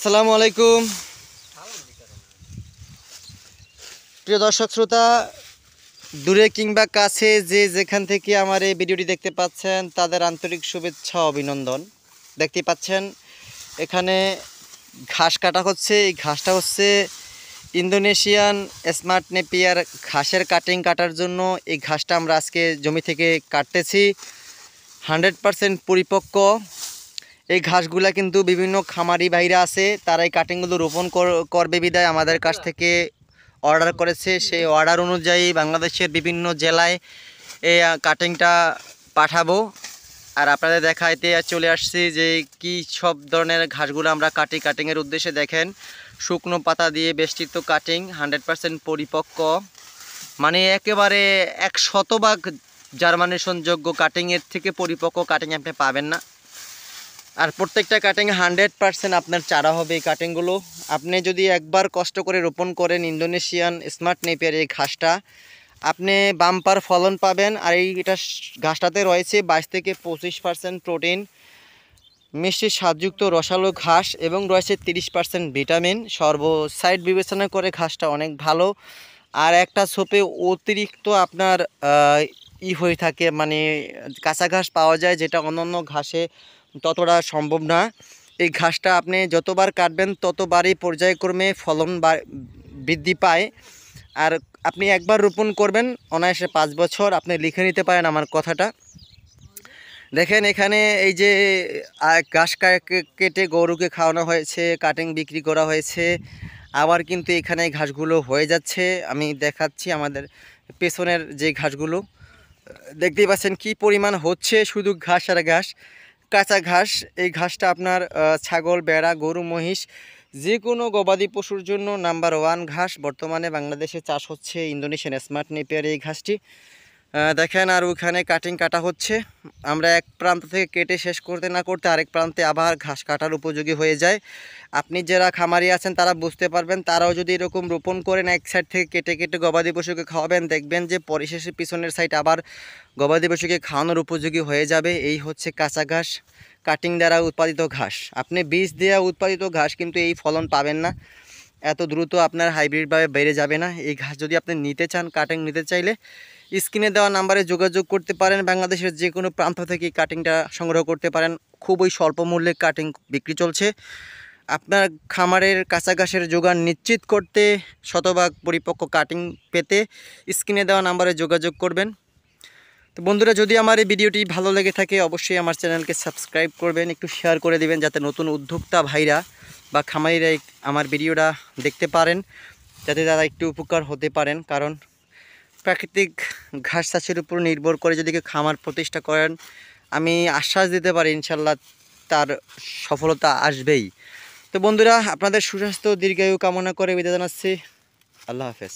আসসালামু আলাইকুম প্রিয় দর্শক শ্রোতা, দূরে কিংবা কাছে যে যেখান থেকে আমার এই ভিডিওটি দেখতে পাচ্ছেন তাদের আন্তরিক শুভেচ্ছা অভিনন্দন। দেখতে পাচ্ছেন এখানে ঘাস কাটা হচ্ছে। এই ঘাসটা হচ্ছে ইন্দোনেশিয়ান স্মার্ট নেপিয়ার ঘাসের কাটার জন্য এই ঘাসটা আমরা আজকে জমি থেকে কাটতেছি। 100% পরিপক্ক এই ঘাসগুলা কিন্তু বিভিন্ন খামারি ভাইরা আছে, তারা এই কাটিংগুলো রোপণ করবে বিদায় আমাদের কাছ থেকে অর্ডার করেছে। সেই অর্ডার অনুযায়ী বাংলাদেশের বিভিন্ন জেলায় এই কাটিংটা পাঠাবো। আর আপনাদের দেখাইতে চলে আসছি যে কি সব ধরনের ঘাসগুলো আমরা কাটিংয়ের উদ্দেশ্যে। দেখেন, শুকনো পাতা দিয়ে বেষ্টিত কাটিং, 100% পরিপক্ক, মানে একেবারে 100% জার্মানেশনযোগ্য কাটিংয়ের থেকে পরিপক্ক কাটিং আপনি পাবেন না। আর প্রত্যেকটা কাটিং 100% আপনার চারা হবে। এই কাটিংগুলো আপনি যদি একবার কষ্ট করে রোপণ করেন ইন্দোনেশিয়ান স্মার্ট নেপিয়ার এই ঘাসটা, আপনি বাম্পার ফলন পাবেন। আর এটা ঘাসটাতে রয়েছে 22 থেকে 25% প্রোটিন, মিষ্টি স্বাদযুক্ত রসালো ঘাস এবং রয়েছে 30% ভিটামিন। সাইড বিবেচনা করে ঘাসটা অনেক ভালো। আর একটা ছোপে অতিরিক্ত আপনার হয়ে থাকে, মানে কাঁচা ঘাস পাওয়া যায়, যেটা অন্যান্য ঘাসে ততটা সম্ভব না। এই ঘাসটা আপনি যতবার কাটবেন ততবারই পর্যায়ক্রমে ফলন বৃদ্ধি পায়। আর আপনি একবার রোপণ করবেন, অনায়াসে 5 বছর আপনি লিখে নিতে পারেন আমার কথাটা। দেখেন এখানে এই যে ঘাস কেটে গরুকে খাওয়ানো হয়েছে, কাটিং বিক্রি করা হয়েছে, আবার কিন্তু এখানে ঘাসগুলো হয়ে যাচ্ছে। আমি দেখাচ্ছি আমাদের পেছনের যে ঘাসগুলো দেখতেই পাচ্ছেন কি পরিমাণ হচ্ছে, শুধু ঘাস আর ঘাস, কাঁচা ঘাস। এই ঘাসটা আপনার ছাগল, বেড়া, গরু, মহিষ, যে কোনো গবাদি পশুর জন্য নাম্বার 1 ঘাস। বর্তমানে বাংলাদেশে চাষ হচ্ছে ইন্দোনেশিয়ান স্মার্ট নেপিয়ার এই ঘাসটি। দেখেন, আর ওখানে কাটিং কাটা হচ্ছে। আমরা এক প্রান্ত থেকে কেটে শেষ করতে না করতে আরেক প্রান্তে আবার ঘাস কাটার উপযোগী হয়ে যায়। আপনি যারা খামারি আছেন তারা বুঝতে পারবেন, তারাও যদি এরকম রোপণ করেন, এক সাইড থেকে কেটে কেটে গবাদি পশুকে খাওয়াবেন, দেখবেন যে পরিশেষে পিছনের সাইড আবার গবাদি পশুকে খাওয়ানোর উপযোগী হয়ে যাবে। এই হচ্ছে কাঁচা ঘাস, কাটিং দ্বারা উৎপাদিত ঘাস। আপনি বীজ দেওয়া উৎপাদিত ঘাস কিন্তু এই ফলন পাবেন না, এত দ্রুত আপনার হাইব্রিডভাবে বেড়ে যাবে না। এই ঘাস যদি আপনি নিতে চান, কাটিং নিতে চাইলে স্ক্রিনে দেওয়া নাম্বারে যোগাযোগ করতে পারেন। বাংলাদেশের যে কোনো প্রান্ত থেকে কাটিংটা সংগ্রহ করতে পারেন। খুবই স্বল্প মূল্যে কাটিং বিক্রি চলছে। আপনার খামারের কাঁচা ঘাসের যোগান নিশ্চিত করতে, শতভাগ পরিপক্ক কাটিং পেতে স্ক্রিনে দেওয়া নাম্বারে যোগাযোগ করবেন। তো বন্ধুরা, যদি আমার এই ভিডিওটি ভালো লেগে থাকে অবশ্যই আমার চ্যানেলকে সাবস্ক্রাইব করবেন, একটু শেয়ার করে দিবেন, যাতে নতুন উদ্যোক্তা ভাইরা বা খামারিরা আমার ভিডিওটা দেখতে পারেন, যাতে তারা একটু উপকার হতে পারেন। কারণ প্রাকৃতিক ঘাস চাষের উপর নির্ভর করে যদি কেউ খামার প্রতিষ্ঠা করেন, আমি আশ্বাস দিতে পারি ইনশাল্লাহ তার সফলতা আসবেই। তো বন্ধুরা, আপনাদের সুস্বাস্থ্য দীর্ঘায়ু কামনা করে বিদায় জানাচ্ছি। আল্লাহ হাফেজ।